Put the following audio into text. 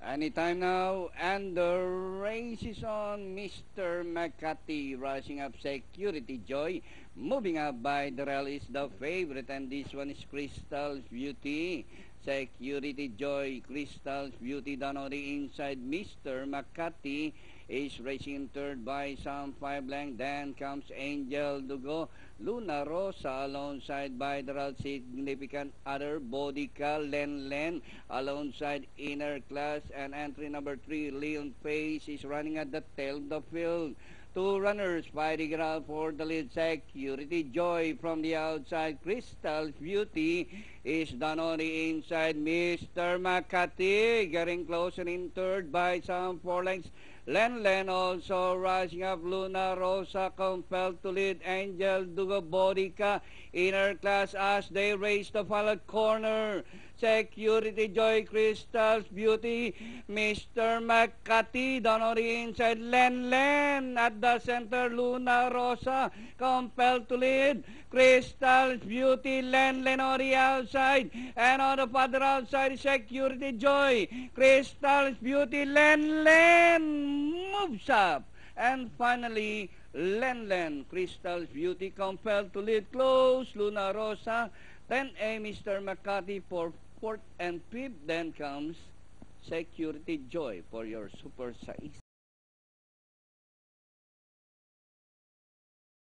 Anytime now, and the race is on. Mr. Makati rushing up Security Joy. Moving up by Darrell is the favorite, and this one is Crystal Beauty. Security Joy, Crystal Beauty down on the inside. Mr. Makati is racing in third by some 5 length. Then comes Angel Dugo. Luna Rosa alongside by Darrell Significant Other. Bodica Len alongside Inner Class, and entry number 3 Leon Pace is running at the tail of the field. Two runners fighting it out for the lead. Security Joy from the outside. Crystal Beauty is done on the inside. Mr. Makati getting closer in third by some 4 lengths. Len also rising up. Luna Rosa compelled to lead. Angel Dugo Bodica Inner Class as they race the final corner. Security Joy, Crystal Beauty, Mr. Makati down on the inside. Len at the center. Luna Rosa compelled to lead. Crystal Beauty, Len on the outside, and on the further outside, Security Joy. Crystal Beauty, Len moves up, and finally Len Crystal Beauty compelled to lead close. Luna Rosa, then Mr. Makati for 4th and 5th. Then comes Security Joy for your super size.